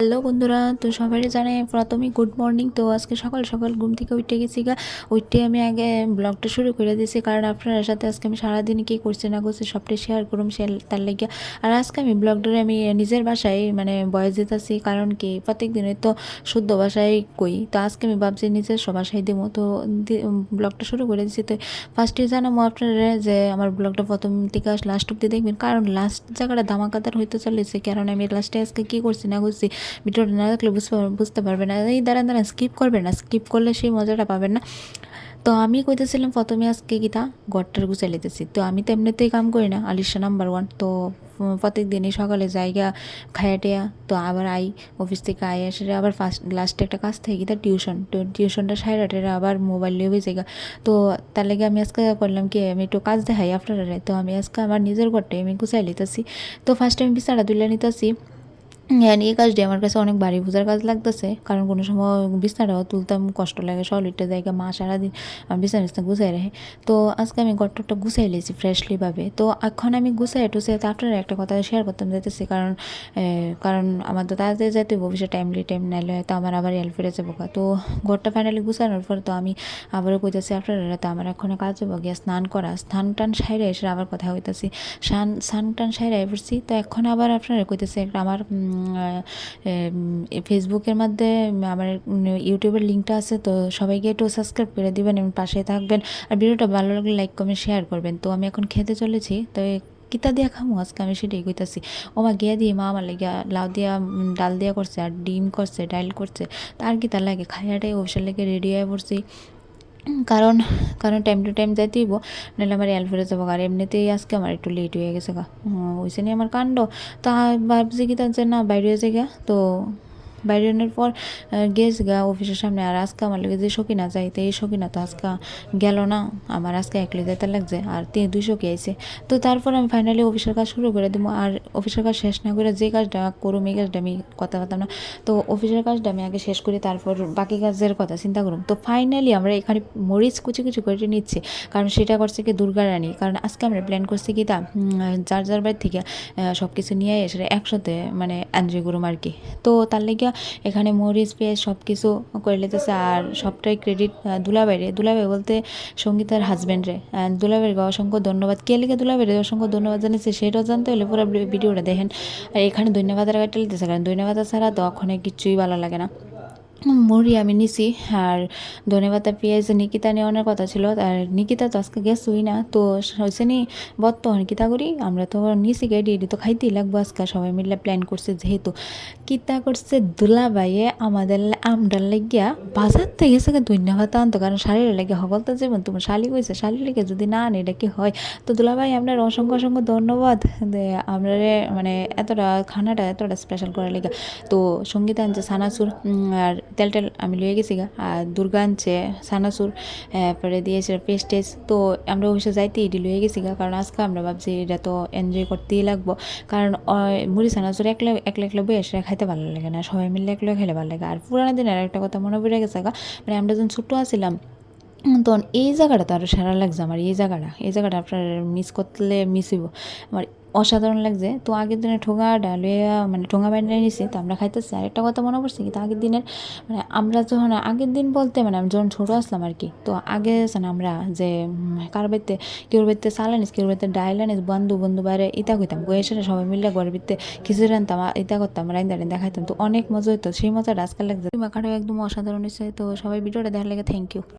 Hello বন্ধুরা, তো সবারই জানে প্রথমেই গুড মর্নিং। তো আজকে সকাল সকাল ঘুম থেকে উঠে গেছি উঠে আমি আগে ব্লগটা শুরু করে দিয়েছি, কারণ আপনার সাথে আজকে আমি সারাদিন কী করছি না করছি সবটাই শেয়ার করুম তার লেগে। আর আজকে আমি ব্লগটা আমি নিজের বাসায় বয়স দিতেছি, কারণ কি প্রত্যেক দিনে তো শুদ্ধ ভাষায় কই, তো আজকে আমি ভাবছি নিজস্ব ভাষায় দেবো। তো ব্লগটা শুরু করে দিয়েছি। তো ফার্স্টে জানাবো আপনারা যে আমার ব্লগটা প্রথম থেকে লাস্ট অব্দি দেখবেন, কারণ লাস্ট জায়গাটা ধামাকাদার হইতে চলেছে। কারণ আমি লাস্টে আজকে কী করছি না করছি ভিডিওটা না দেখলে বুঝতে পারবে না। এই দাঁড়ান স্কিপ করবেন না, স্কিপ করলে সেই মজাটা পাবেন না। তো আমি কইতেছিলাম প্রথমে আজকে গীতা গড়টার গুছাই লিতেছি। তো আমি তো এমনিতেই কাম করি না, আলিশা নাম্বার ওয়ান। তো প্রত্যেক দিনই সকালে জায়গা খায়া টেয়া তো আবার অফিস থেকে এসে আবার লাস্টে একটা কাজ থাকে গীতা টিউশন। তো টিউশনটা সাড়ে আটেরা আবার মোবাইল লিয়ে হয়ে যায়। তো তার লেগে আমি আজকে করলাম কি, আমি একটু কাজ দেখাই আপনারা। তো আমি আজকে আমার নিজের ঘরটাই আমি গুছাই লিতেছি। তো ফার্স্টে আমি বিছানা তুলে নিতেছি। এই কাজটি আমার কাছে অনেক ভারী বোঝার কাজ লাগতেছে, কারণ কোনো সময় বিছানাটাও তুলতাম কষ্ট লাগে, সলিডটা জায়গা মা সারাদিন বিছানা গুছাই রাখে। তো আজকে আমি ঘরটা গুছাই লিয়েছি ফ্রেশলিভাবে। তো এখন আমি গুছাই টুছাই তো আপনারা একটা কথা শেয়ার করতাম যাইতেছি, কারণ আমার তো তাড়াতাড়ি যাইতে ভবিষ্যৎ টাইম নাইলে হয়তো আমার আবার ফিরে যাবো। তো ঘরটা ফাইনালি গুছানোর পর তো আমি আবারও কইতেছি আপনারা, তো আমার এখন কাজ যাবো গিয়া স্নান করা, স্নান টান সাইরে এসে আবার কথা হইতেছি। স্নান টান সাইরে পড়ছি। তো এখন আবার আপনারা কইতেছে একটা আমার ফেসবুকের মধ্যে আমার ইউটিউবের লিঙ্কটা আছে, তো সবাইকে একটু সাবস্ক্রাইব করে দিবেন এবং পাশে থাকবেন। আর ভিডিওটা ভালো লাগলে লাইক কমেন্ট শেয়ার করবেন। তো আমি এখন খেতে চলেছি। তো কিতা দিয়া খামো আজকে আমি সেটাই কইতাছি। মা গিয়া দিয়ে মা আমার লেগে লাউ দিয়া ডাল দিয়া করছে, আর ডিম করছে, ডাইল করছে। তার কিতা লাগে খাইয়াটাই অবসর লেগে রেডি হয়ে পড়ছি। কারণ কারণ টাইম টু টাইম যাইতে হইব, নাহলে আমার ফিরে যাবো। আর এমনিতেই আজকে আমার একটু লেট হয়ে গেছে হয়েছে নি আমার কাণ্ড। তা ভাবছি কি তার না বাইরে হয়েছে তো বাইরে আনার পর গেছে অফিসের সামনে। আর আজকে আমার লেগে যে সকিনা যাইতে, এই সকিনা তো আজকে গেল না। আমার আজকে একলে যেতে লাগছে, আর 200 আইছে। তো তারপর আমি ফাইনালি অফিসের কাজ শুরু করে দেবো। আর অফিসের কাজ শেষ না করে যে কাজটা করুম এই কাজটা আমি কথা বলতাম না। তো অফিসের কাজটা আমি আগে শেষ করি, তারপর বাকি কাজের কথা চিন্তা করুন। তো ফাইনালি আমরা এখানে মরিচ কুচি কুচি করে নিচ্ছি, কারণ সেটা করছে কি দুর্গা রানী। কারণ আজকে আমরা প্ল্যান করছি কি যার যার বাড়ি থেকে সব কিছু নিয়ে এসে একসাথে এনজয় করুম আর কি। তো তার লেগে এখানে মরিচ পেঁয়াজ সব কিছু করে লেতেছে। আর সবটাই ক্রেডিট দুলাভাই বলতে সঙ্গীতার হাজব্যান্ডরে। দুলাভাইকে অসংখ্য ধন্যবাদ। কে লেগে দুলাভাইরে অসংখ্য ধন্যবাদ জানিয়েছে সেটাও জানতে হলে পুরো ভিডিওটা দেখেন। আর এখানে ধন্যবাদ কাটা লিতেছে, কারণ ধন্যবাদ ছাড়া তো ওখানে কিছুই ভালো লাগে না। মুড়ি আমি নিছি। আর ধনেপাতা পেঁয়াজ নিকিতা নেওয়ানোর কথা ছিল, আর নিকিতা তো আজকে গেছই না। তো হয়েছে নি বর্তমান কিতা করি, আমরা তো নিছি গাড়ি তো খাইতেই লাগবো। আজকে সবাই মিলে প্ল্যান করছে, যেহেতু কিতা করছে দুলাভাইয়ে আমরার লাগিয়া বাজার থেকে গেছে ধন্যবাদ আনতো, কারণ শাড়ির লেগে হগল তো যেমন তোমার শালি কইছে শালির লেগে যদি না আনে এটা কি হয়। তো দুলাভাই আপনার অসংখ্য অসংখ্য ধন্যবাদ আমরা এতটা খানাটা এতটা স্পেশাল করার লেগে। তো সঙ্গীত আনছে সানাসুর, আর তেল আমি লয়ে গেছি আর দুর্গা আনছে সানাসুর, পরে দিয়েছে পেস্টেজ। তো আমরা অবশ্যই যাইতে এটি লয়ে গেছি কারণ আজকে আমরা ভাবছি এটা তো এনজয় করতেই লাগবো। কারণ মুড়ি সানাসুর একলা বয়ে এসে খাইতে ভালো লাগে না, সবাই মিলে একলা খেলে ভালো লাগে। আর পুরানো দিনের একটা কথা মনে পড়ে গেছে আমরা যখন ছোটো আছিলাম তখন এই জায়গাটা তো আরও সারা লাগছে আমার। এই জায়গাটা আপনার মিস করলে মিস হইব আমার, অসাধারণ লাগছে। তো আগের দিনে ঠোঙা ডালে ঠোঙা বাইন্ডে নিছি, তো আমরা খাইতেছি। আর একটা কথা মনে পড়ছে কি, তো আগের দিনের আমরা যখন আগের দিন বলতে আমি যখন ছোটো আসলাম আর কি। তো আগে আমরা যে কার বাড়িতে কেউর বাড়িতে চাল আনিস, কেউর বাড়িতে ডাইল আনিস, বন্ধু বাইরে ইতা কইতাম বয়সে সবাই মিলে ঘরের ভিতরে খিচুড়ি রান্তাম, ইতা করতাম, রাইন্দা খাইতাম। তো অনেক মজা হইতো, সেই মজাটা আজকাল লাগছে। মাখাটাও একদম অসাধারণ হয়েছে। তো সবাই ভিডিওটা দেখার লাগে থ্যাংক ইউ।